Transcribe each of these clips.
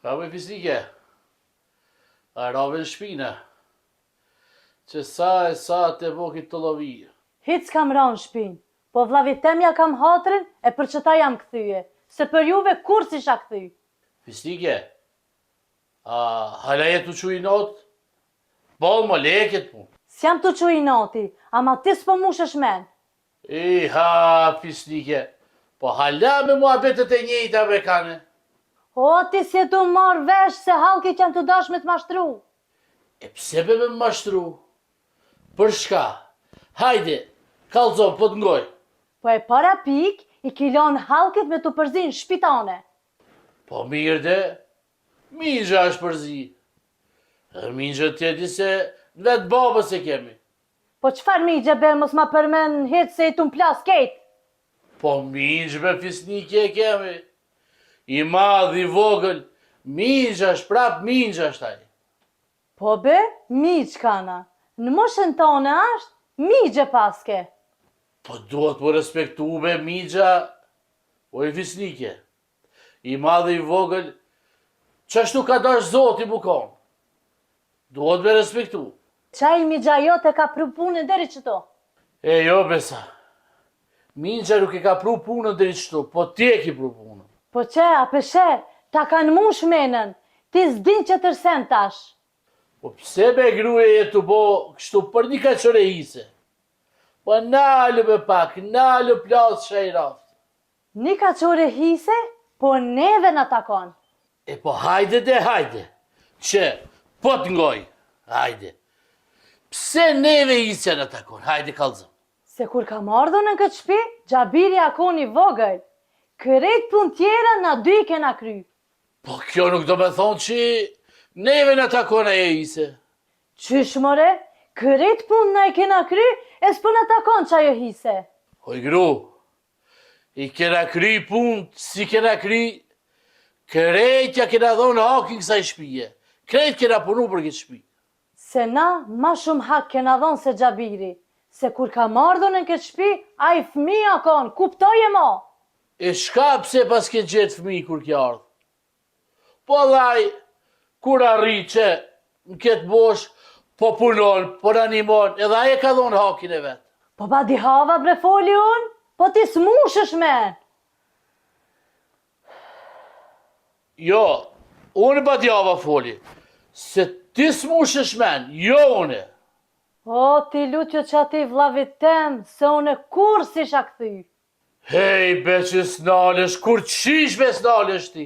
Ka me fisike, a rave në shpina, që sa e sa të vokit të lovi. Hic kam ra në shpinë, po vllavit temja kam hatrin e për që ta jam këthyje, se për juve kur si sha këthy. Fisike, a hala jetu që i not? Bol më leket mu. S'jam të që i nati, ama ti s'po mush është men. Fisike, po hala me muhabetet e njëjtave kane. O, ti si tu marrë vesh se halkit janë të dashme të mashtru. E pse be me mashtru? Për shka? Hajde, kalzo, po të ngoj. Po e para pik, i kilon halkit me të përzin shpitane. Po mirë dhe, mingja është përzi. Mingja tjeti se vetë babës e kemi. Po qfar mingje be mos ma përmen hitë se i të plas kejt? Po mingja be fisnike e kemi. I madh, i vogël, mingja është prap mingja është ai. Po be, mingj kana. Në moshën tonë ashtë, mingje paske. Po duhet më respektu be mingja, o i fisnike. I madh, i vogël, qashtu ka dash zoti mu konë. Duhet me respektu. Qaj mingja jote ka pru punën deri qëto? E jo besa, mingja nuk e ka pru punën deri qëto, po ti e ki pru punën. Po që, a peshe, ta kanë mush menën, ti s'din që tërsen tash. Po pse be gruje e të bo kështu për një ka qëre hise? Po nalu me pak, nalu plasë shaj raftë. Një ka qore hise, po neve në takon. E po hajde dhe hajde, që po të ngoj, hajde. Pse neve hise në takon, hajde kalzëm. Se kur ka mardhën në këtë shpi, Gjabiri akon i vogël. Kërejt pun tjera na dy kena kry. Po kjo nuk do me thonë që neve në takon e hise. Qysh more, kërejt pun na i kena kry, e s'po në takon që ajo hise. Hoj gru, i kena kry pun, si kena kry, kërejtja kena dhonë hakin kësa i shpije. Krejt kena punu për këtë shpi. Se na ma shumë hak kena dhonë se Gjabiri. Se kur ka mardhën në këtë shpi, a i fmi akon, kuptoje mo. E shka pse pas ke gjetë fëmi kur kja ardhë? Po dhaj, kur arri që në këtë bosh, po punon, po në animon, edhe aje ka dhonë hakin e vetë. Po ba di hava bre foli unë, po ti s'mushësh me. Jo, unë ba di hava foli, se ti s'mushësh men, jo une. O, ti lutjo që ati vlavit tem, se une kur si shak këthy. Hej, be që s'nalesh, kur qish be s'nalesh ti?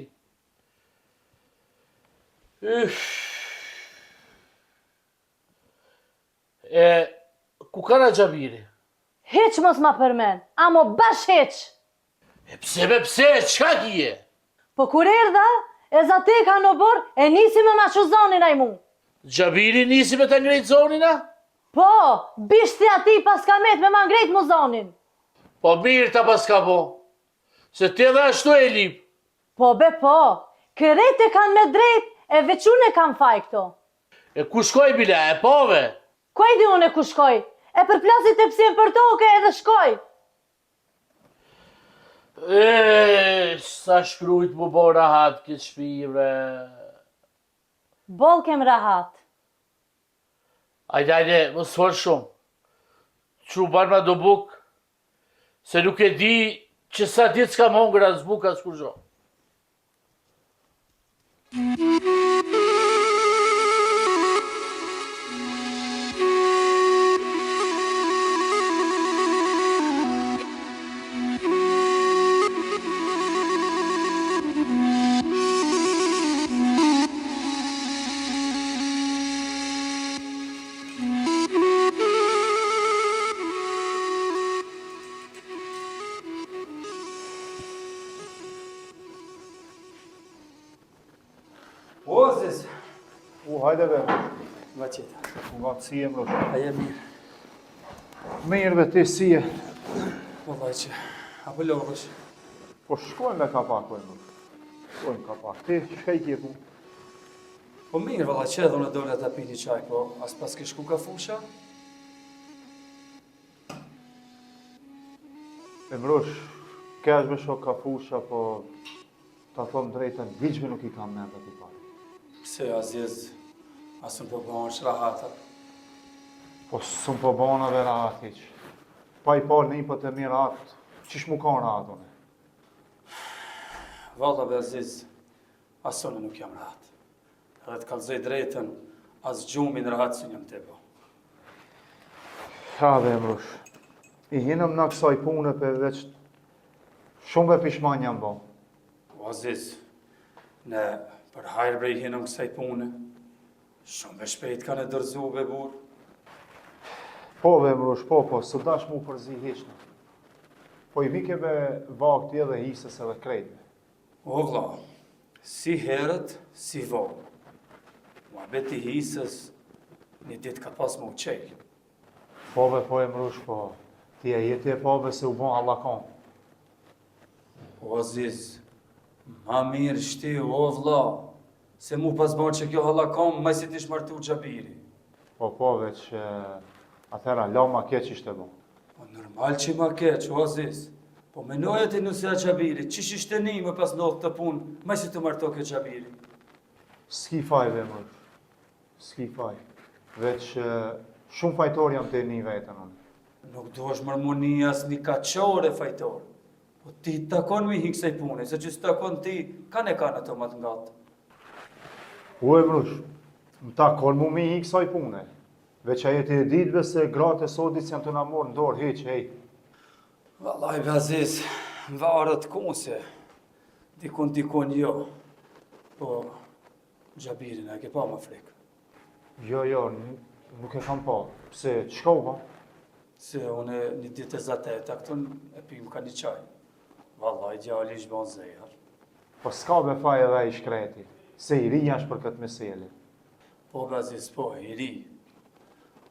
E, ku ka na Gjabiri? Heq mos ma përmen, amo bash heq. E pse, qka kije? Po kur erdha, e zati ka në bor, e nisi me ma shuzonin a i mu. Gjabiri nisi me të ngrejt zonina? Po, bishti ati pas ka met me ma ngrejt mu zonin. Po mirë ta pas ka po, se ti edhe ashtu e lip. Po be po, kërejt e kanë me drejt, e veçun e kanë faj këto. E ku shkoj bila, e pove? Kuaj di unë e ku shkoj, e për plasit e pësien për toke edhe shkoj. Sa shkrujt mu bo rahat këtë shpi, bre. Bol kem rahat. Ajde, më sfër shumë. Që barë ma do buk, se nuk e di që sa ditë s'kam hongër as buk as kur gjo. Ozis! Hajde be, Va qita. nga si e mrosh. A je mirë? Mirë be, ti si e. Po vaj që, apo lorësh? Po shkojmë me kapak, shkojmë kapak. Ti, që i kje ku? Po mirë, valla që edhe unë dole ta pini qaj, po as pas ke shku ka fusha? E mrosh, kesh me shok ka fusha, po ta thom drejtën, hiqme nuk I kam mend aty pare. Pse Aziz, asën po bëhen shrahata. Po s'm po bana ve rahat hiq. Pa I parë në I po të mirë atë, qish mu ka rahat une? Valla be Aziz, asone nuk jam rahat. Edhe të kallëzoj drejtën, as gjumin rahat së njëm të bo. Ha be mrush, I hinëm në kësaj pune për veç shumë be pishman jam bo. Po Aziz, ne për hajrë bre I hinëm kësaj pune, shumë be shpejt ka në dërzu be burë. Po be mrush, po, së dash mu përzi heqnë. Po I vike be vakti edhe hisës edhe krejtve. O vla, si herët, si vonë. Mua beti hisës, një dit ka pas më uqejlë. Po be, po e mrush, po. Ti e jeti e po be se u bon halakon. O Aziz, ma mirë shti, o vla, se mu pas bon që kjo halakon, ma si t'ish martu Gjabiri. Po, veç, atëra, la ma keq ishte bon. Po normal që ma keq, o Aziz. Po menoja ti nusja Gjabiri, qish ishte një më pas ndodhë të punë, ma si të marto kjo Gjabiri. S'ki faj, be mrush. S'ki faj. Veç, shumë fajtor jam të një vetën unë. Nuk do është mërmoni as një kaqore fajtor. Po ti takon me hiksaj pune, se që s'takon ti, kanë të më të ngatë. U e mrush, më takon mu mi I kësaj pune. Veç a jeti e ditëve se gratë e sodit janë të na morë në dorë, heq, hej. Vallaj be Aziz, varët kunse, dikun jo. Po, Gjabirin e ke pa më frikë. Jo, nuk e kam pa. Pse, qka u ba? Se une një ditë e zateta, këtën e pim ka një qaj. Vallaj, djali ish bon zejër. Po s'ka be faj edhe I shkreti. Se I ri jash për këtë meseli. Po, be Aziz, po, I ri.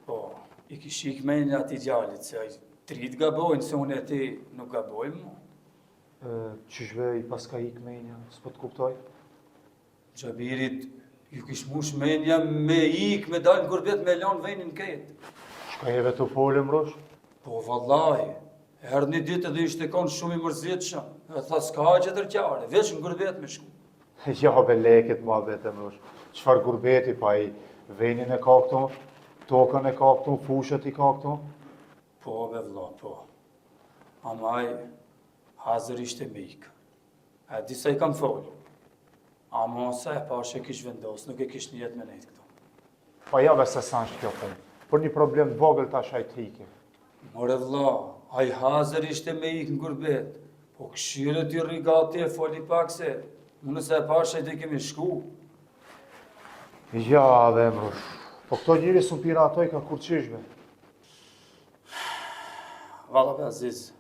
Po, I kishik menja ati djalit, se trit gabojnë, se unë e ti nuk gabojmë mu. Qyshve I paska ik menja, s'po të kuptoj? Gjabirit, ju kish mush menja me ik, me dalë në gurbet me lanë vejnin ketë. Shka jeve të folë, mrush? Po, vallaj, herë një ditë edhe ishte konë shumë I mërzitëshëm, e tha s'ka haqe tërqare, veç në gurbet me shku. Ja, be leket ma bete, mrush. Qfar gurbeti pa I venin e ka këtu, tokën e ka këtu, fushët I ka këtu? Po, be vlla, po. Amaj, hazër ishte me ikë. E disa I kam folë. Ama sa e pashe kish vendos, nuk e kish një jetë me nejtë këto. Pa ja be se sa është kjo punë. Për një problem të vogël tash ai të hike. More vlla, ai hazër ishte me ikë në gurbet. Po këshirët I rigati e foli pak se, unë se e pashe I të kemi shku. Ja, dhe mrush. Po këto njëri së pira atoj ka kur qishve. Valla be Aziz,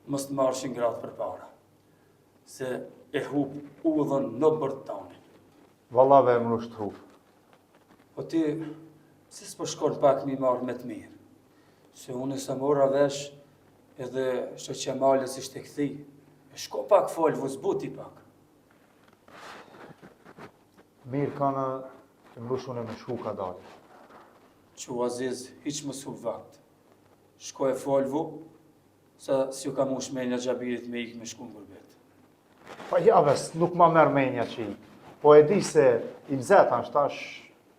mës të marshin gratë për para, se e hub udhën në bërë tanin. Valla ve mrush të hub. Po ti, si s'po shkon pak mi marrë me të mirë, se unë se mora vesh edhe shoqja malës ishte këthi, e shko pak folë, vëzbuti pak. Mirë kana të mrush unë me shku ka dalë. Që Aziz, hiq më su vakt. Shko e folvu, sa si ju ka mu shmenja Gjabirit me ikë me shku në gurbet. Pa javes, nuk ma merë menja që I. Po e di se I mzetan shtash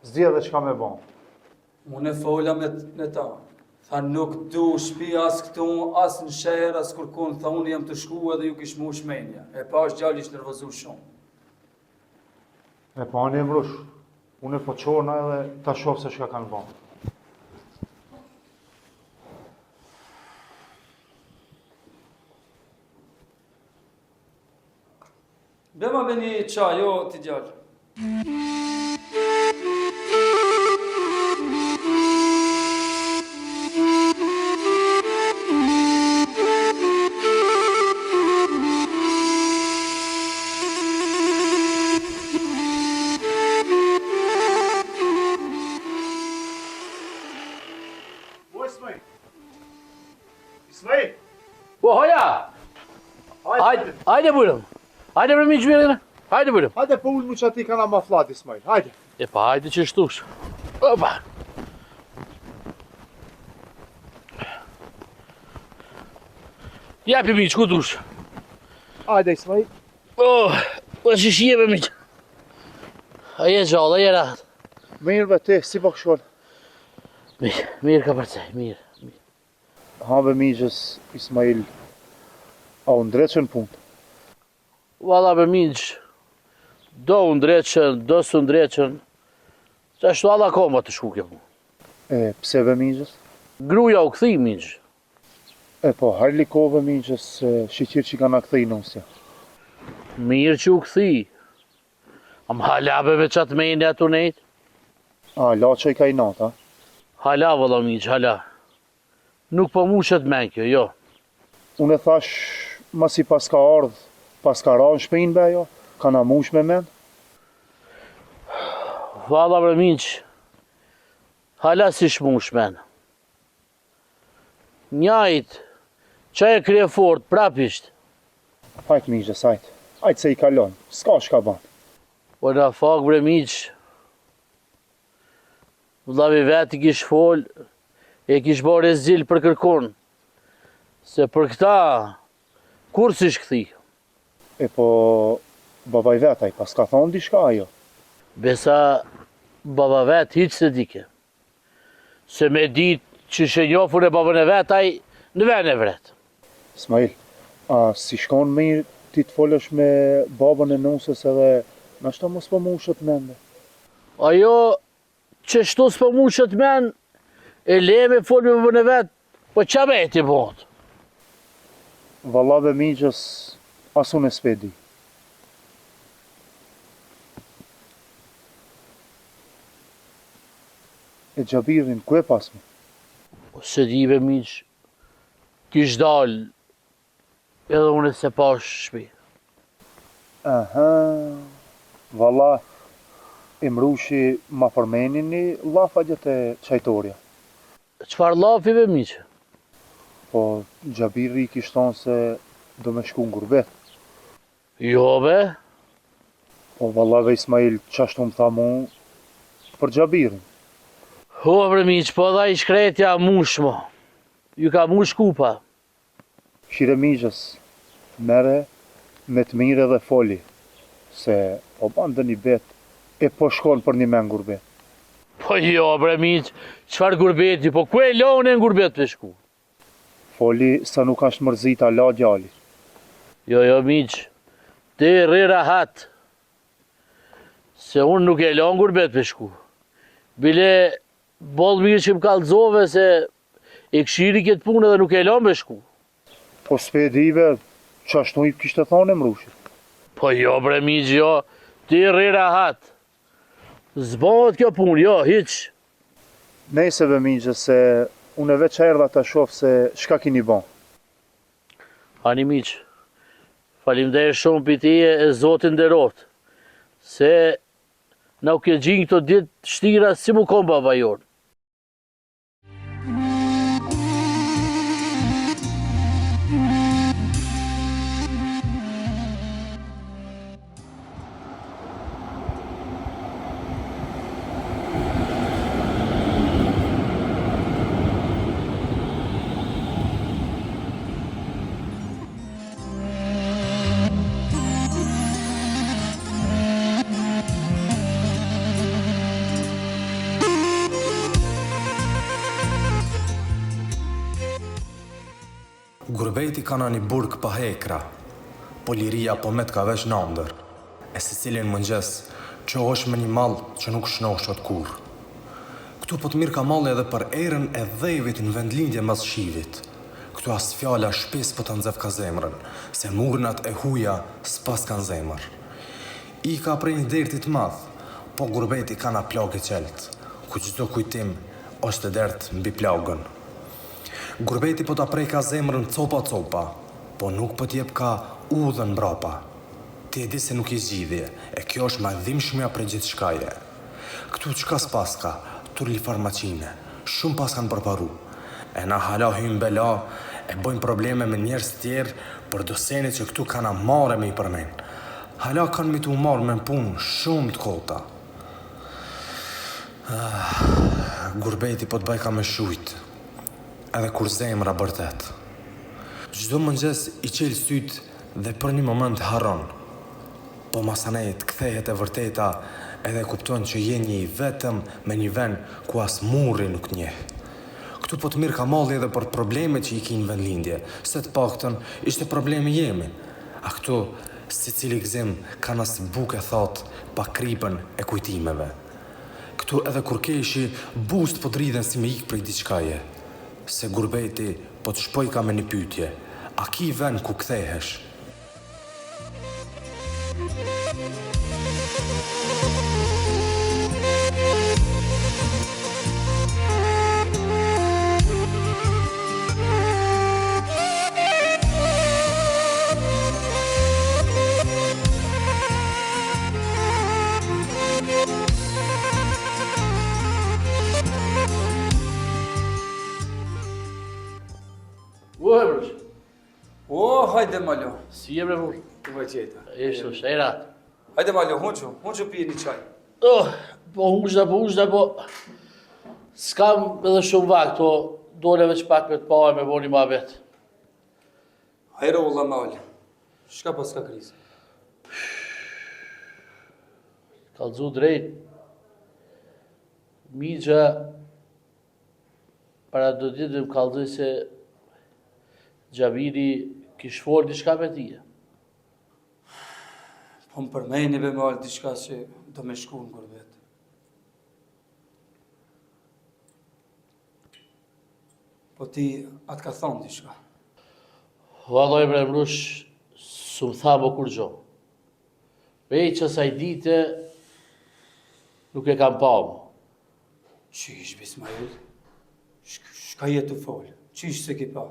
zdi edhe qka me bon. Unë e fola me ta. Tha nuk du shpi as këtu, as në sherë, as kërkun. Tha unë jam të shku edhe ju kish mu shmenja. E pa është gjalli ishtë nërvëzu shumë. E pa një mrush, unë e po qorna edhe ta shofë se shka kanë bon. Bema me një qaj, jo t'i gjallë. Ismail! Po, hoja! Hajde bujrëm. Hajde bre mi gjmirin. Hajde bujrëm. Hajde po ullë mu që ati kana ma flat, Ismail, hajde. E pa, hajde që shtush. Opa! Japi mi, që ku dush? Hajde, Ismail. Oh, Po shishjeve miq. A je gjallë, a je rahat. Mirë be ti, si po shkon? Mirë ka përcej, mirë. Habe miqës Ismail, a u ndreqën punë? Valla be miq, do u ndreqën, do s'u ndreqën. Qa shtu alla koma të shku kjo punë. E, pse be miqës? Gruja u këthi miq. E po, harli kove miqës, shiqir që kanë akthej nusja. Mirë që u këthi. Am hala be me qatë mejnë atu nejt. A, la që i ka i natë, a? Hala valla miq, hala. Nuk po mushet men kjo, jo. Unë e thash, mas i pas ka ardhë, pas ka ra në shpinë be jo, ka na mush me men. Valla bre miq, hala si shmush men. Njajt, qa e krye fort, prapisht. Hajt miqës, hajt. Hajt se i kalon, s'ka shka ban. Po na fak bre miq. Vllavi vet i kish fol, e kish bërë zil për kërkon. Se për këta, kur s'ish këthi? E po, babaj vetaj, pas ka thonë dishka ajo. Besa, baba vet hiq se dike. Se me dit që shenjofur e babën e vetaj, në ven e vret. Ismail, a si shkon mirë ti të folësh me babën e nusës edhe nashta mos po mushët mende? Ajo, që shtu s'po mushet men, e le me fol me babën e vet, po qa me e ti bot? Vallave miqës, as unë e s'pedi. E Gjabirin, ku e pasme? Se dive miq, kish dal, edhe unë se pash shpi. Aha, valla, imrushi ma përmenin një lafa gjete qajtorja. Qfar lafive miq? Po, Gjabiri kishtë thonë se do me shku në gurbet. Jo be, Po, vallave Ismail, qashtu më tha mu për Gjabirin. ho bre miq, po dha i shkretja mush mo. Ju ka mush kupa. Shire miqës, mere me të mire dhe foli, se po bandë një bet e po shkon për një men gurbet. Po jo bre miq, qfar gurbeti, po ku e lone në gurbet për shku? Foli sa nuk ashtë mërzita la gjali. Jo miq, ti rri rahat. Se unë nuk e lon gurbet për shku. Bile, bol mirë që më kalzove se e këshiri këtë punë dhe nuk e lon për shku. Po s'pedive, qashtu i kishtë thonë e mrushit. Po jo bre miq, jo, ti rri rahat. Zbohet kjo punë, jo, hiq. Neseve miqës se unë e veç erdha të shofë se shka kini bon. Ani miq, falimderit shumë për ti e Zotin nderot, se na u ke gjinë këto ditë shtira si mu kom baba jonë. Gurbeti ka në një burg pa hekra, po liria po met ka vesh në ndër, e se cilin mëngjes që është me një mall që nuk shnoshot kur. Këtu po të mirë ka malli edhe për erën e dhejvit në vendlindje mas shivit. Këtu as fjala shpes po të nxev ka zemrën, se murnat e huja s'pas kanë zemër. I ka prej një dertit madh, po gurbeti ka na plagë qelt, ku çdo kujtim është e dert mbi plagën. Gurbeti po ta prej ka zemrën copa, po nuk po t'jep ka udhën mbrapa. Ti e di se nuk i zgjidhje, e kjo është ma dhimbshmja për gjithë shkaje. Këtu qka s'paska, turli farmacine, shumë pas kanë përparu. E na hala hymë bela, e bojnë probleme me njerës tjerë, për doseni që këtu kana mare me i përmen. Hala kanë mi t'u marë me punë shumë t'kota. Gurbeti po t'baj ka me shujtë, edhe kur zemra bërtet. Çdo mëngjes i qel syt dhe për një moment harron. po masanet kthehet e vërteta edhe kupton që je një i vetëm me një vend ku as murri nuk njeh. Këtu po të mirë ka malli edhe për problemet që i kinë vendlindje, se të paktën ishte problemi jemi. A këtu, si cili gzim, ka nësë buke thot pa kripën e kujtimeve. Këtu edhe kur keshi, bust po të rridhen si me ikë prej diçkaje. Se Gurbeti po të shpoj ka me një pytje, a ki vend ku kthehesh? Ue, brush, O, hajde malo. si je bre brush? Të vëqeta. Ishte shërat. Hajde malo, hunqu pije një qaj. Oh, po hushda, po... S'kam edhe shumë vakt, po dole veç pak me të pahe me boni ma vetë. Hajde ulla mal. Shka pas ka krizë? Kalëzu drejt. Migja... Para do ditë dhe më kalëzoj se... Gjabiri kish folë diçka me tije. Po më përmejni be mal diçka që do me shku në Gurbet. Po ti atë ka thonë diçka. Valloj bre mrush, su më tha më kur gjo. Vej që saj dite, nuk e kam pa më. Qish, Bismail? Shka jetu folë? Qish se ki pa?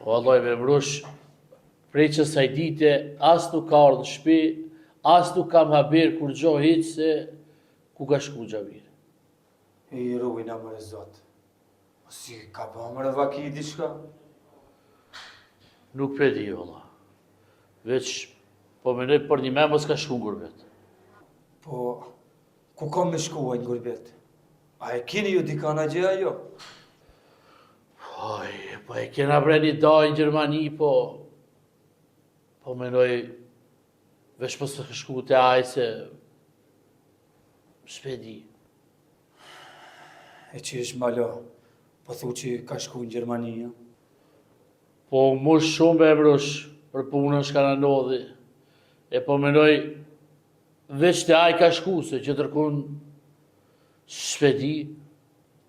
Valloj bre mrush, prej që saj dite, as nuk ka ardhë në shpi, as nuk kam haber kur gjo hiq se ku ka shku Gjabiri. E i ruvina mërë zotë. Si ka pa mërë vaki diçka? Nuk pe di, valla. Veç, po menoj për një me mos ka shku në Gurbet. Po, ku kom me shkuaj në Gurbet? A e kini ju dika në gjeja jo? Oj, po e kena bre një daj në Gjermani, po... Po menoj... Veç mos të shku të aj se... S'pe di. E që ish malo, po thu që ka shku në Gjermani, ja? Po mush shumë be mrush, për punën shka në nodhi. E po menoj... Veç të aj ka shku, se që tërkun... S'pe di.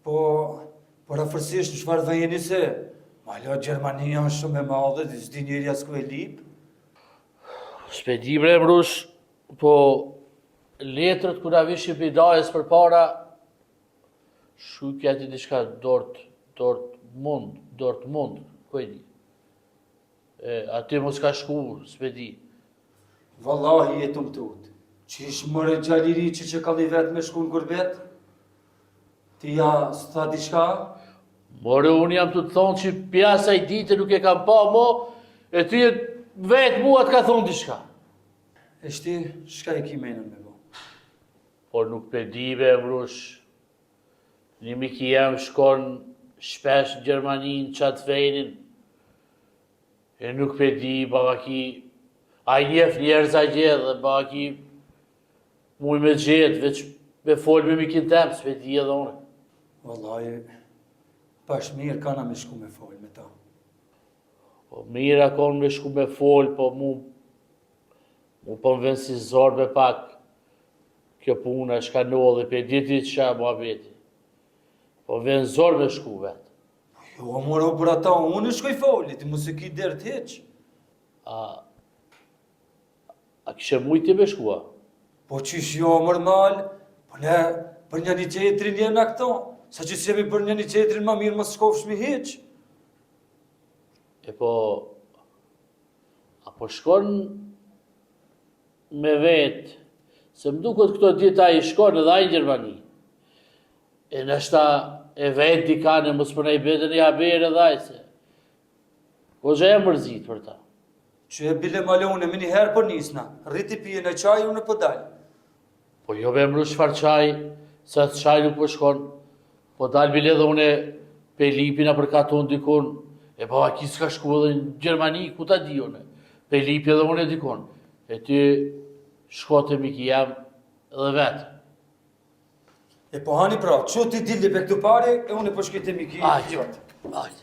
Po, por afërsisht në shfarë dhe jeni se, malo Gjermania është shumë e madhe, dhe s'di njeri as ku e lip. S'pe di bre mrush, po... Letrët kura vishë për dajës për para... Shukja ti diçka Dortmund, ku e di. Aty mos ka shku, s'pe di. Wallahi jetu më tut. Që ish mërë gjaliri që ka li vetë me shku në Gurbet? Ti ja s'tha diçka? More, unë jam të thonë që pjasa i dite nuk e kam pa mo, e ty vetë mua të ka thonë diçka. E shti, shka e ki menën me bo? Por nuk pe dive, mrush. Një miki jam shkon shpesh në Gjermani në qatë fejnin. E nuk pe di, baka ki... A i njef njerëz a gjithë dhe baka ki... Muj me gjithë, veç me folë me mikin tem, s'pe di edhe unë. Wallahi, pash mirë kana me shku me folë me ta. Po mirë akon me shku me folë, po mu po më vënë si zorë me pak. Kjo puna shka nodhe, pe diti që qa mua veti. Po vënë zorë me shku vetë. Jo, moro për ata, unë shkoj folë, ti mos e ki derë t'heq. A kishe mujti me shkua? Po qish jo normal, po ne për një qetrin jena këto, sa që s'jemi për një qetrin ma mirë më s'kofsh mi heq. E po... Apo shkon me vetë, se më duket këto dita i shkon edhe a i Gjermani. E nështa e vetë dikane, mos përna i bete një haberë edhe ajse. Po gjë e mërzit për ta. Që e bile malone, me një herë për nisna, rriti pije në qaj, unë për dalë. Po jo be mru shfar qaj, se të qaj nuk po shkon. Po dalë bile dhe une pe lipina për katon dikon. E pa ki s'ka shku edhe në Gjermani, ku ta di une. Pe lipi edhe une dikon. E ty shko të miki jam edhe vetë. E po hani pra, që ti dilli për këtu pare, e unë e po shkete miki. Ajde, ajde.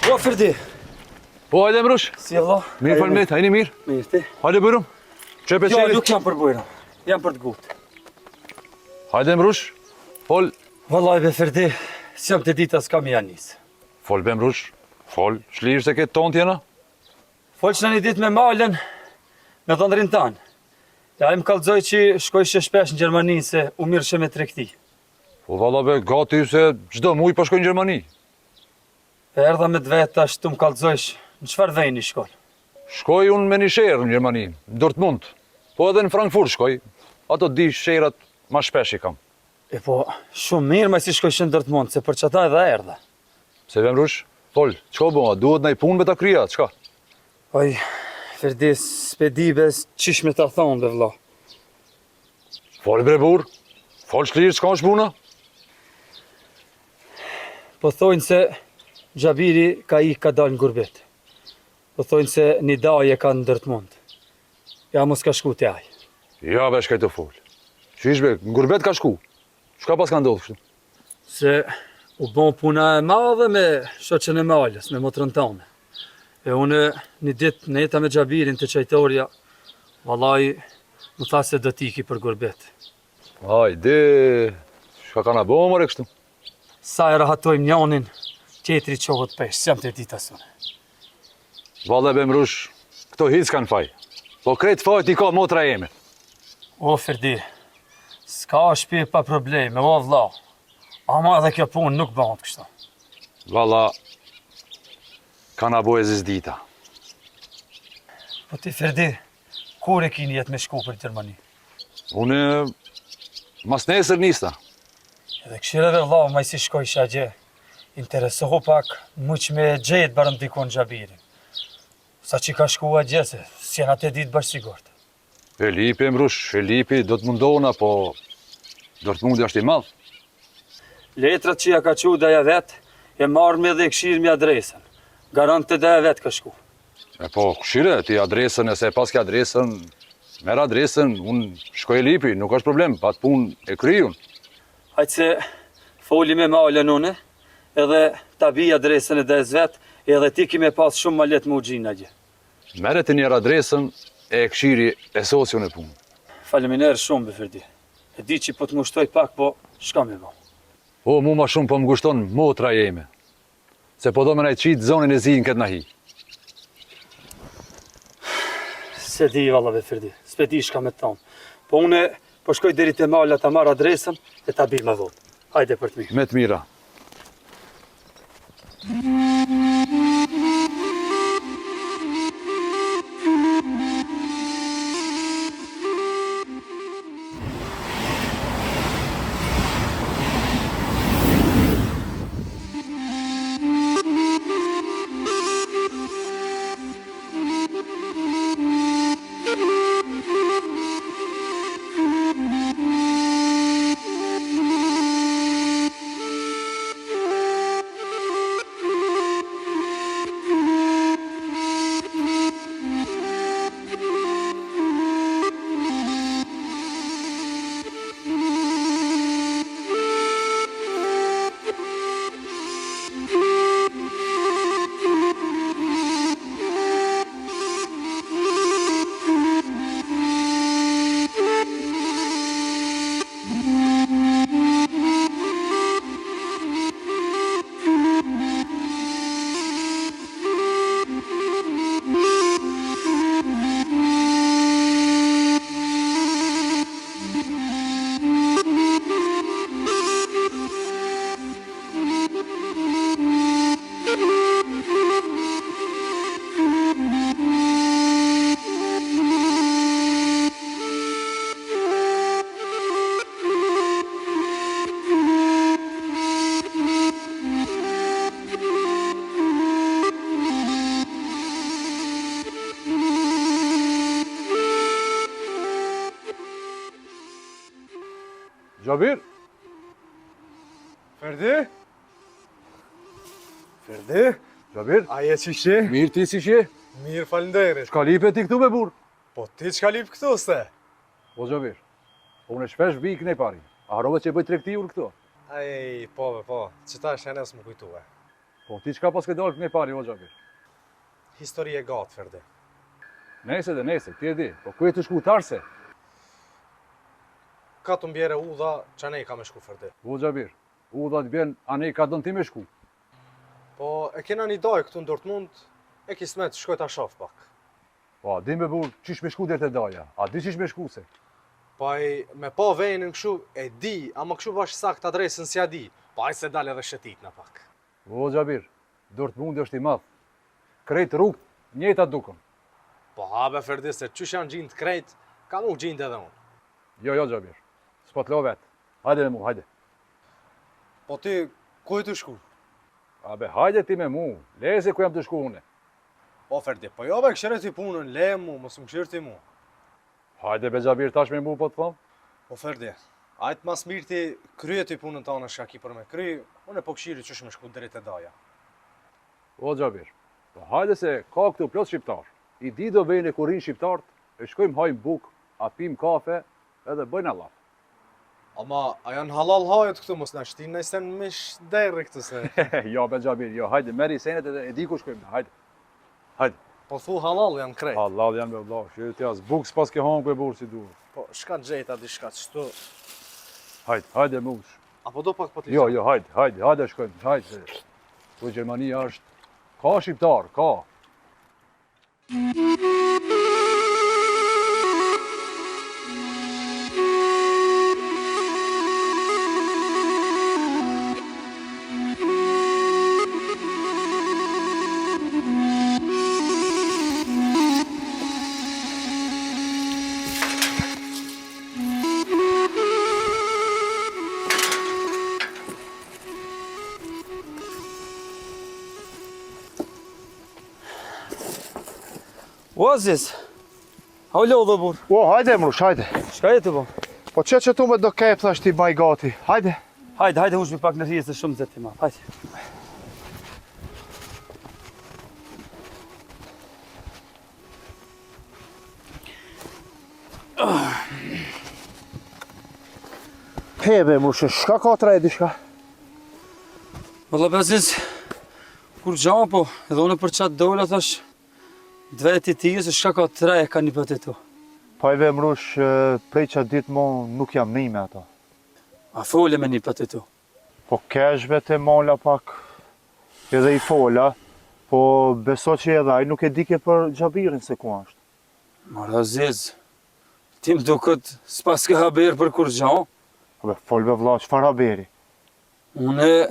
O, Ferdi. Po, hajde mrush. Si e vla? Mirë falmet, hajni mirë. Mirë, ti? Hajde bërëm. Qepe Jo, qelit. nuk jam për bujra. Jam për të gutë. Hajde mrush. Fol. Vallaj be Ferdi, s'jam të dita s'kam janis. Fol be mrush. Fol. Shlir se ke ton tjena. Fol që në një dit me malen, me thëndrin tanë. Ja, im kalzoj që shkojshë shpesh në Gjermani se u mirëshe me trekti. Po valla be, gati se gjdo muj pa shkoj në Gjermani. E erdha me dveta ashtë më kalzojsh, në qëfar vejni shkoj? Shkoj unë me një sherë në Gjermani, në Dortmund. Po edhe në Frankfurt shkoj. Ato di sherat ma shpesh i kam. E po, shumë mirë me si shkojshë në Dortmund, se për qëta edhe erdha. Se be mrush. Fol, qka bëma, duhet na i punë me ta krya, qka? Oj, Ferdi, s'pedi bez qish me ta thonë be vla. Fol bre bur. Fol shlir, qka është puna? Po thojnë se Gjabiri ka dal në gurbet. Po thojnë se një daje ka në Dortmund. Ja mos ka shku të aj. Ja be shkaj të fol. Qish be, në gurbet ka shku. Qka pas ka ndodhë kështu? Se u bon puna e madhe me shoqen e malës, me motrën tane. E unë një ditë në jeta me Gjabirin të qajtorja, vallaj, më tha se do t'iki për gurbet. Hajde, shka ka na bo mëre kështu? Sa e rahatojmë njanin, tjetri qohët pesh, s'jam të dita sënë. Valle be mrush, këto hic kanë faj. Po krejt fajt i ka motra jeme. O, Ferdi, s'ka shpi pa probleme, o vlla. Ama edhe kjo punë nuk bëhet kështu. Valla, ka na bo e zizdita. Po ti, Ferdi, kur e kini jetë me shku për Gjermani? Une, mas nesër nista. Edhe këshireve vlla, ma i si shkoj shagje. Interesohu pak, mu që me gjetë barëm dikon Gjabirin. Sa që ka shku a gjese, s'jena të ditë bashkë sigurët. Felipi mrush, Felipi do të mundohuna, po Dortmundi është i madh. Letrat që ja ka qu daja vetë, e marrë me dhe këshirë me adresën. Garant të daja vetë ka shku. E po, këshire, ti adresën, e se pas ke adresën, merë adresën, unë shkoj e lipi, nuk është problem, pat pun e kryun. Hajtë se foli me malën une, edhe ta bi adresën e dajes vetë, edhe ti ki me pas shumë ma letë më u gjinë a gjë. Mere të njerë adresën e këshiri e socion e punë. Faleminderë shumë, Beferdi. E di që po të ngushtoj pak, po shka me bo. O, mu ma shumë po më gushton motra jeme. Se po do me najtë qitë zonin e zi në këtë nahi. Se di, valla, Beferdi. S'pe di shka me të thonë. Po une po shkoj deri te mala ta marr adresën e ta bi me votë. Hajde për të mirë. Me të mira. Gjabir? Ferdi? Ferdi? Gjabir? A je që she? Mirë ti si shje? Mirë falenderit. Shka lipe ti këtu me burë? Po ti çka lip këtu se? Po Gjabir, unë e shpesh vi këne pari. A harove që e bëj trektiur këtu? Aj, po, që ta shenes më kujtue. Po ti çka pas ke dalë këne pari, o Gjabir? Histori e gatë, Ferdi. Nese dhe nese, ti e di. Po ku e të shku tarse? Ka të mbjere udha që ne i ka me shku, Ferdi. O Gjabir, u dha të bjen, ane ka dënë ti me shku. Po e kena një daj këtu në Dortmund, e kismet shkoj ta shoh pak. Po, a di me burë, qish me shku dhe të daja? A di qish me shku se? Po ai me pa venin kështu e di, ama kështu bash sakt adresën si a di. Po ai se dal edhe shetit na pak. O Gjabir, Dortmund është i madh. Krejt rrugë, njëjta dukën. Po habe Ferdi se qysh janë gjind krejt, ka mu gjind edhe unë. Jo, Gjabir, s'po të lo vetë. Hajde me mu, hajde. Po ti, ku e të shku? Abe, hajde ti me mu, leze ku jam të shku une. Po Ferdi, po jo be këshire ti punën, le mu, mos më këshirë ti mu. Hajde be Gjabir tash me mu po të thonë. Po Ferdi, ajtë mas mirë ti krye ti punën tonë shka ki për me kry, unë e po këshiri që shme shku drejt e daja. O Gjabir, po hajde se ka këtu plot shqiptar. I di do vejnë e kurin shqiptarët, e shkojmë hajmë buk, a pim kafe, edhe bëjnë Allah. Ama, a janë halal hajët këtu, mos në shtin, nëjse në mish derë këtu se. Jo, be Gjabir, jo, hajde, meri senet edhe e di ku shkojmë, hajde. Hajde. Po thu halal janë krejt. Allah janë me vlau, shqyri t'jas, buk s'pas ke hangë e burë si duhet. Po, shka gjejta di shka qëtu. Hajde mush. Apo do pak po t'i Jo, hajde shkojmë, hajde. Tu Gjermania është, ka shqiptar, ka. O Aziz, ha u lodhë burë, O, hajde Emrush, hajde. shka jetë bo? Po që tu me do kep thash ti baj gati. Hajde. Hajde hushmi pak në rjesë shumë zeti ma, hajde. Hebe Emrush, shka ka të rejdi shka? Valla be Aziz, kur gjama po, edhe unë për qatë dole thash, dveti tije se shka ka të reje ka një pëtë tu. Pa i Emrush, prej qatë ditë mo nuk jam një me ato. A fole me një pëtë tu. Po keshve të mola pak, edhe i fola, po beso që edhe aj nuk e dike për Gjabirin se ku ashtë. Mara Aziz, ti më duket s'pas ke haber për kur gjama. Be, folbe vla, qëfar haberi? Une,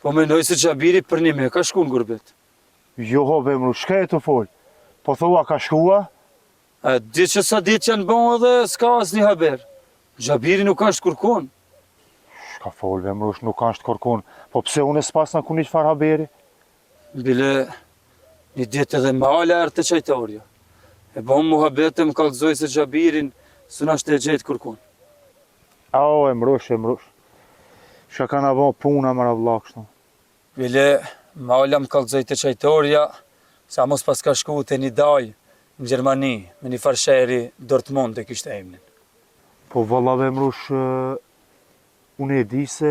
po menoj se Gjabiri për një me ka shku në gurbet. Jo ho be Emrush, shka e të fol? Po thua ka shkua? A di që sa ditë janë bon edhe s'ka as një haber. Gjabiri nuk ashtë kurkun. Shka folbe Emrush, nuk ashtë korkun. Po pse unë s'pas në ku një qëfar haberi? Bile, një ditë edhe male arë të qajtorja. E bon mu habete më kallëzoj se Gjabirin së nashtë e gjetë kurkun. Ao, Emrush. Shka ka në bo puna mëra vla kështu. Bile, male më kallëzoj të qajtorja, sa mos pas ka shku të një daj në Gjermani, me një farsheri Dortmund e kishtë emnin. Po vallave Emrush, unë e di se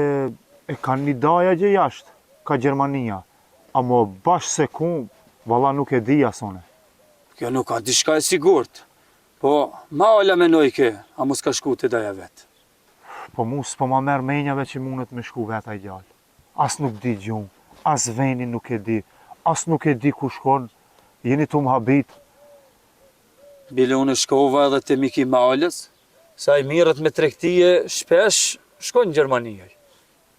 e kanë një daja gjë jashtë, ka Gjermania. Amo bash se ku, valla nuk e di asone. Kjo nuk ka diçka e sigurt, po male menoj ke, a mos ka shku të daja vetë. Po mu s'po ma merë menjave që mundet me shku veta i gjallë. As nuk di gjumë, as venin nuk e di, as nuk e di ku shkon, jeni tu më habit. Bile unë shkova edhe të miki malës, sa i mirët me trektije shpesh shkojnë në Gjermanijaj.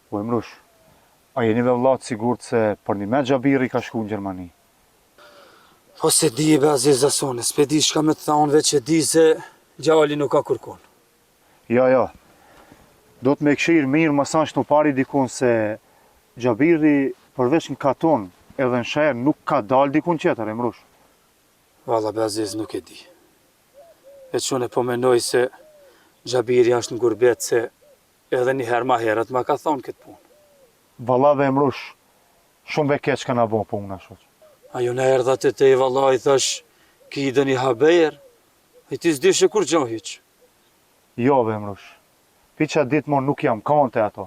Po Emrush, a jeni me vlatë sigurt se për një me Gjabiri ka shku në Gjermani? Po se di e be Aziz Asone, s'pe di shka me të thanë veç e di se gjalli nuk ka kurkun. Ja. Do të me këshirë mirë masan shtu pari dikun se Gjabiri përveç në katon edhe në shërë nuk ka dalë dikun qeter, Emrush. Valla be Aziz nuk e di. Veç unë e po menoj se Gjabiri ashtë në gurbet se Edhe një herë ma herët ma ka thonë këtë punë. Valla dhe emrush, shumë ve keq ka na bo puna shoq. Ajo në erdha të te valla i thash, ki i dhe një habejer, i ti s'dishe kur gjo hiq. Jo ve emrush, piqa ditë mon nuk jam kante ato.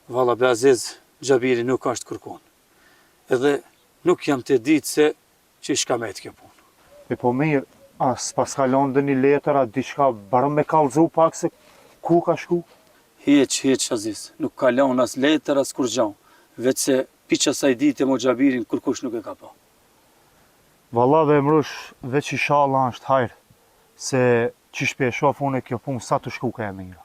Valla be Aziz, Gjabiri nuk është kërkon. Edhe nuk jam të ditë se që i shka me të kjo punë. E po mirë, as pas kalon dhe një letër, a diçka barëm me kallëzu pak se ku ka shku? Hiq, Aziz, nuk kalon as letër as kur gjo, veç se piqa sa i ditë e mo Gjabirin kërkush nuk e ka pa. Valla dhe emrush, veç i shala është hajrë, se që shpe e shof unë e kjo punë sa të shku ka e mira.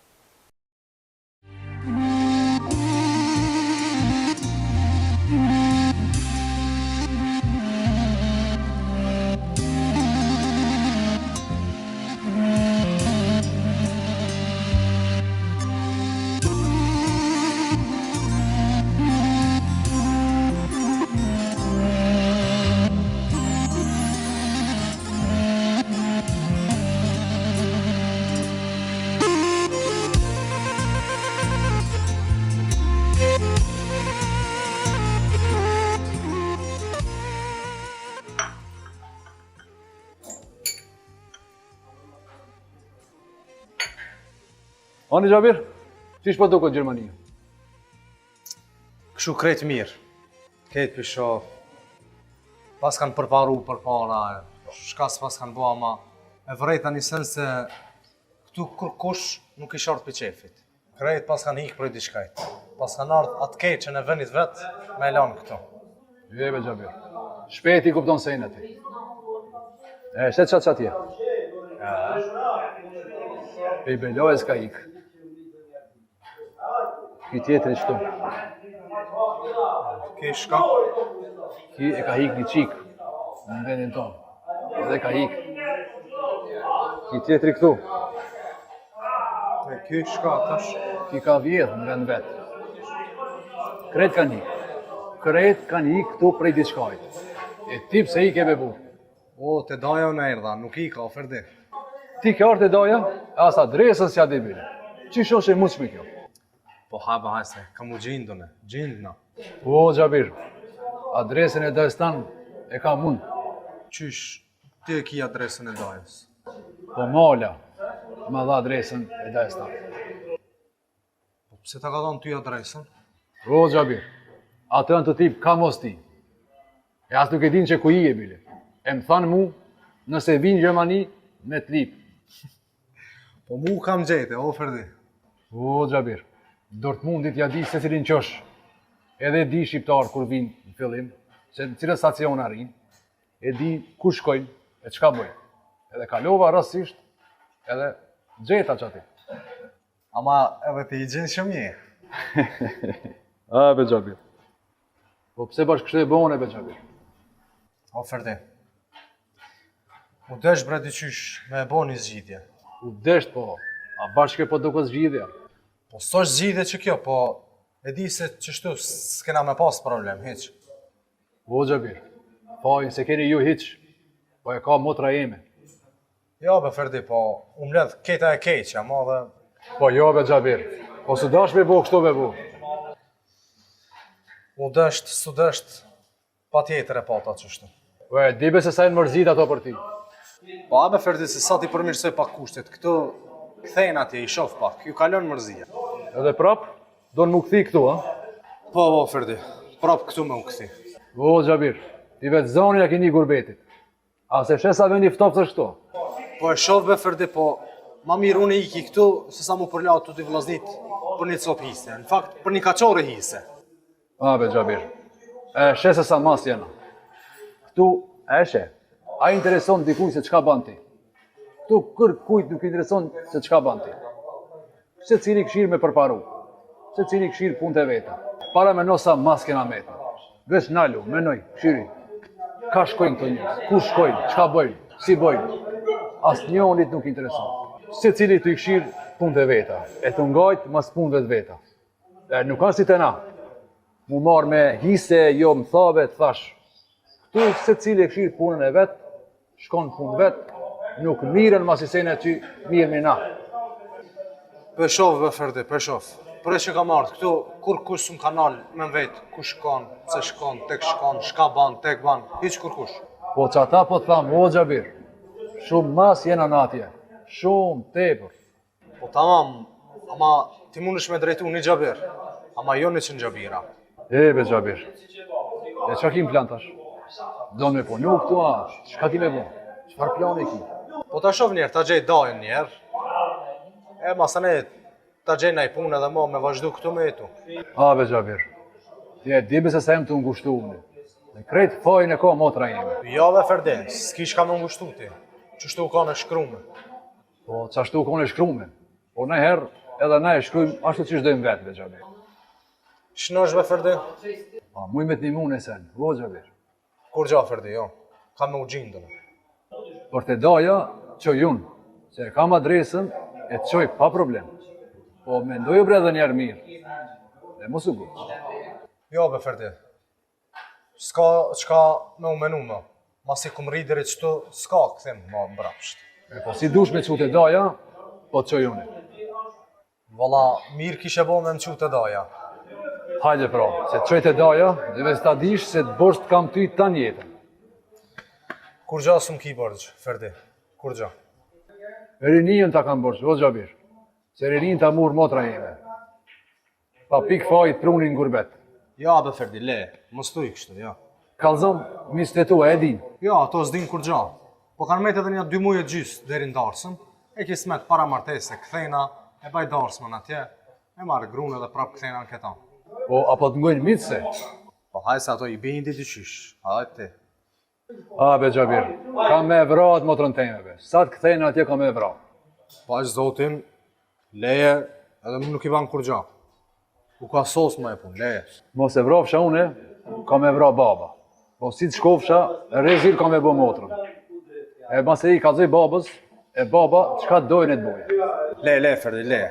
Ani Gjabir, qish po duket Gjermania? Kështu krejt mirë. Krejt pisho. Pas kanë përparu për para, shka s'pas kanë bo ama. E vërejta një sen se këtu kërkush nuk i shartë për qefit. Krejt pas kanë hikë për i diçkajt. Pas kanë ardhë atë keqën e venit vetë me lanë këtu. Jebe Gjabir, shpeti kupton se në ti. E, shet qatë qatje. E i belojës ka ikë. Ki tjetëri qëtu. Ki shka? Ki e ka ikë një qikë në vendin tonë. Edhe ka ikë. Ki tjetëri këtu. E ki shka tash? Ki ka vjedhë në vend vetë. Kret kanë ikë. Kret kanë ikë këtu prej diçkajt. E ti pse ikë e bebu. O, te daja në erdha, nuk i ka oferdi. Ti ke artë e daja, as adresën s'ja dhe bile. Qish është e mushme kjo? Po haba hajse, ka mu gjindune, gjindna. O, Gjabir, adresën e Dagestan e ka mund. Qysh, ti e ki adresën e dajës? Po Mala ma dha adresën e Dagestan. Po pse ta ka dhënë ty adresën? O, Gjabir, atë në të tip ka mos ti. E as nuk e din që ku i e bile. E më thanë mu, nëse vinë Gjermani, me të lip. Po mu kam gjete, oferdi. O, Gjabir, Dortmundit ja di se cilin qosh. Edhe di shqiptar kur vinë në fillim, se në cilën stacion arrin, e di ku shkojnë, e çka bëjnë. Edhe kalova rastësisht, edhe gjeta qati. Ama edhe ti i gjenë shumë një. A, be Gjabir. Po pse bash kështë e bone, be Gjabir? Oferdi. U desh bre diqysh me e bo një zgjidhje. U desht po, a bashke po duke zgjidhja. Po s'o është zgjidhje që kjo, po e di se qështu s'kena me pas problem, hiq. O, Gjabir, pojnë se keni ju hiq, po e ka motra jeme. Jo, be Ferdi, po u mledh keta e keqja, ma dhe... Po jo, be Gjabir, po së dash me bo, kështu me bo. U desht, s'u desht, pa tjetër e pata qështu. Po e dibe se sa e në mërzit ato për ti. Po a be Ferdi, se sa ti përmirësoj pak kushtet, këtu kthejnë atje, i shof pak, ju kalon mërzia. Edhe prap, do në mu këthi këtu, ha? Po, Ferdi, prap këtu me u këthi. O, Gjabir, ti vetë zonin e kini gurbetit. A se shesa vendi ftofë të shto? Po e shof be Ferdi, po ma mirë unë iki këtu, se sa mu përlau të t'i vllaznit për një cop hise. Në fakt, për një kaqore hise. A, be Gjabir, e shese sa mas jena. Këtu, e she, a intereson dikuj se qka ban ti. Këtu kërkujt nuk intereson se qka ban ti. Se cili këshirë me përparu, se cili këshirë punë të veta. Para me nosa mas kena meta. Vesh nalu, menoj, këshiri. Ka shkojnë këto njës, ku shkojnë, qka bëjnë, si bëjnë. As njonit nuk intereson. Se cili të i këshirë punë të veta, e të ngajt mas punëve të veta. E nuk kanë si të na. Mu marrë me hise, jo më thave, të thash. Këtu se cili e këshirë punën e vetë, shkon punë vetë, nuk miren mas i sene që mirë me na. Peshov, be Ferdi, peshov. Për e që kam ardhë, këtu, kur kush s'm kanal me vetë, ku shkon, pse shkon, tek shkon, shka ban, tek ban, hiq kur kush. Po që ata po të thamë, o Gjabir, shumë mas jena në atje, shumë tepër. Po tamam, ama ti mundesh me drejtu një Gjabir, ama jo një që në Gjabira. E be Gjabir, e qa kim plan tash? Do me punu këtu a, qka ki me bu? Qfar plani ki? Po ta shov njerë, ta gjej dajën njerë. E masane, ta gjej na i punë edhe mo me vazhdu këtu me jetu. A be Gjabir, ti e dibe se sa jem të ngushtu unë. Në krejt fajnë e ko motra jemi. Jo dhe Ferdi, s'kish ka me ngushtu ti. Qështu ka në shkrume. Po qashtu ko në shkrume. Po në herë edhe na e shkrujmë ashtu që shdojmë vetë be Gjabir. Shnosh be Ferdi? Pa muj me t'nimu në sen, o Gjabir. Kur gja Ferdi, jo. Ka me u gjindën. Për të daja, qoj unë, se kam adresën e të qoj pa problem. Po me ndoju bre dhe njerë mirë. Dhe mos u gu. Jo be Ferdi. S'ka qka me u menu më. Masi kum rrideri qëtu, s'ka këthim më mbrapsht. E po si dush me qute daja, po të qoj unë. Valla, mirë kishe bo me më qute daja. Hajde pra, se të qoj të daja, dhe veç ta dish se të bosh të kam ty të tanë jetën. Kur gja s'm ki bërgjë, Ferdi. Kur gja. Rinijën ta kam borç, o Gjabir. Se rinijën ta mur motra jeme. Pa pik fajt prunin gurbet. Ja, be Ferdi, le. Mos tu i kështu, ja. Kalzom, mis të tua, e din. Ja, ato s'din kur gja. Po kanë met edhe një 2 muaj e gjysë deri në darsëm. E ki smet para martese, kthejna, e baj darsmën atje. E marrë grunë edhe prap kthejna në këta. Po, apo të ngojnë mitë se? Po hajë se ato i bejnë ditë qysh. Hajë ti. A, be Gjabir, kam me vra atë motrën temeve. Sa të kthejnë atje kam me vra. Po aq zotin, leje, edhe më nuk i ban kur gja. U ka sos më e pun, leje. Mos e vrafsha une, kam me vra baba. Po si të shkofsha, rezil kam me bo motrën. E mas e i kalzoj babës, e baba, qka dojnë e të bojë. Le, Ferdi, le.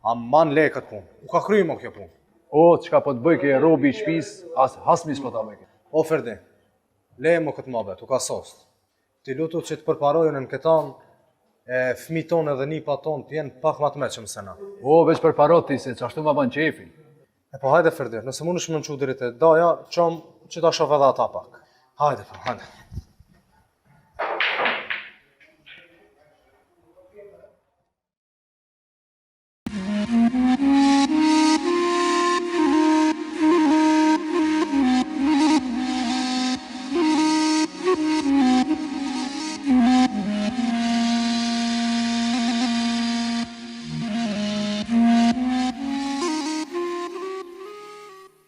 Aman le këtë pun. U ka kry më kjo pun. O, qka po të bëj ke robi i shpis, as hasmis po ta bëj ke. O Ferdi, le më këtë mabet, u ka sost. Ti lutu që të përparojnë në këtan, e fmi tonë edhe nipa tonë t'jenë pak ma të meqëm se na. O, veç për paroti se qashtu ma ban qefin. E po hajde Ferdi, nëse mund është më në qudirit e daja, qomë që ta shof edhe ata pak. Hajde po, hajde.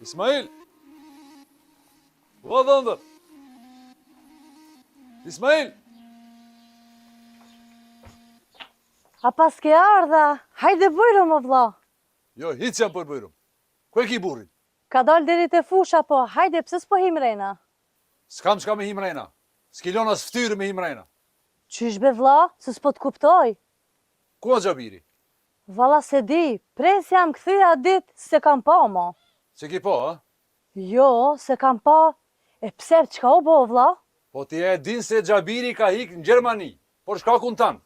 Ismail! O dhëndër! Ismail! A pas ke ardha, hajde bujro më vlla. Jo, hiç jam për bërëm. Ku e ki burrin? Ka dal deri te fusha po, hajde pse s'po him rena. S'kam çka me him rejna. S'kilon as ftyrë me him rejna. Qysh be vlla, se s'po t'kuptoj. Ku a Gjabiri? Valla se di, pres jam këthyja dit se kam pa mo. Se ki po, ha? Jo, se kam pa. E pse, qka u bo vlla? Po ti e din se Gjabiri ka hik në Gjermani, por shkakun tanë.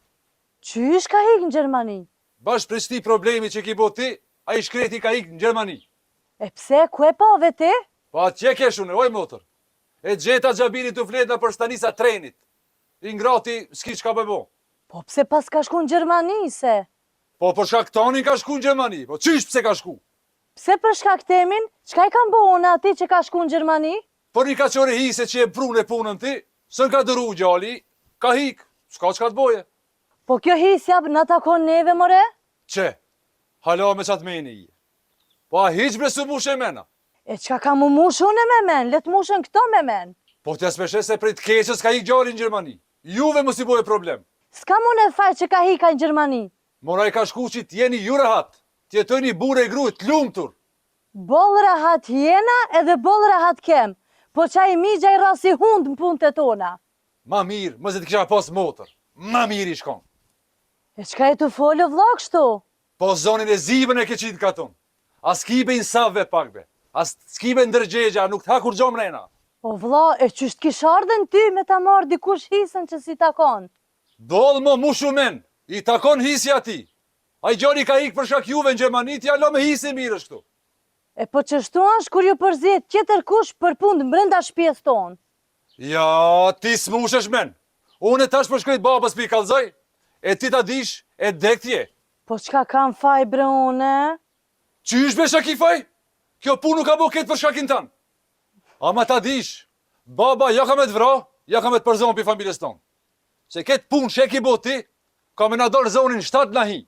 Qysh ka hik në Gjermani? Bash për shti problemi që ki bo ti, a i shkreti ka hik në Gjermani. E pse, ku e pa vete? Po atje kesh unë, oj motër. E gjeta Gjabiri të fletna për stanisa trenit. I ngrati, s'ki qka bëbo. Po pse pas ka shku në Gjermani, se? Po për shkak tonin ka shku në Gjermani, po qysh pse ka shku? Pse për shkak temin, qka i kam bo unë ati që ka shku në Gjermani? Por një ka qore hise që e prun e punën ti, sën ka dëru gjali, ka hik, s'ka qka të boje. Po kjo hisja në takon neve, more? Që? Hala me qatë meni i. Po a hiq besu mushe mena. E qka ka mu mush unë me men, let mushën këto me men. Po t'ja speshe se prej të keqës ka hik gjali në Gjermani. Juve më si boje problem. S'ka mu në faj që ka hika në Gjermani. Mora i ka shku që t'jeni ju rahat, t'jetoni bure i grujt lumtur. Bol rahat jena edhe bol rahat kem, po qaj migja i rasi hund në punë të tona. Ma mirë, më se t'kisha pas motër. Ma mirë i shkon. E qka e të folë vlog kështu? Po zonin e zibën e keqit katon. As kibe i nsavve pakbe. As s'kibe ndërgjegja, nuk t'ha kur gjom rena. O vla, e qysht kishardën ty me ta marrë dikush hisën që si takon? Dollë më mushumen, i takon hisja ti. A i gjari ka ikë për shkak juve në Gjermani, t'ja lo me hisi mirë është këtu. E po qështu është kur ju përzit tjetër kush për punë brenda shtëpisë tonë? Ja, ti s'mushesh men. Unë e tash për shkrejt babës pi kalzoj, e ti ta dish, e dektje. Po qka kam faj bre une? Qysh be shaki faj? Kjo punë nuk ka bo ketë për shkakin tanë. Ama ta dish, baba ja ka me të vra, ja ka me të përzon për familjes tonë. Se ketë punë që e ki bo ti, ka me na dorë zonin 7 nahi.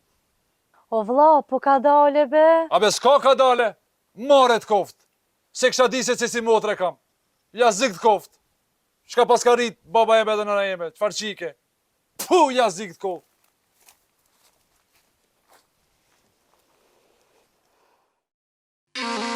O vlla, po ka dale be? A be s'ka ka dale, maret koft. Se kësha di se si motre kam. Ja zikt koft. Shka pas ka rrit, baba jeme dhe nëna jeme, qfar qike. Pu, ja zikt koft. Thank you.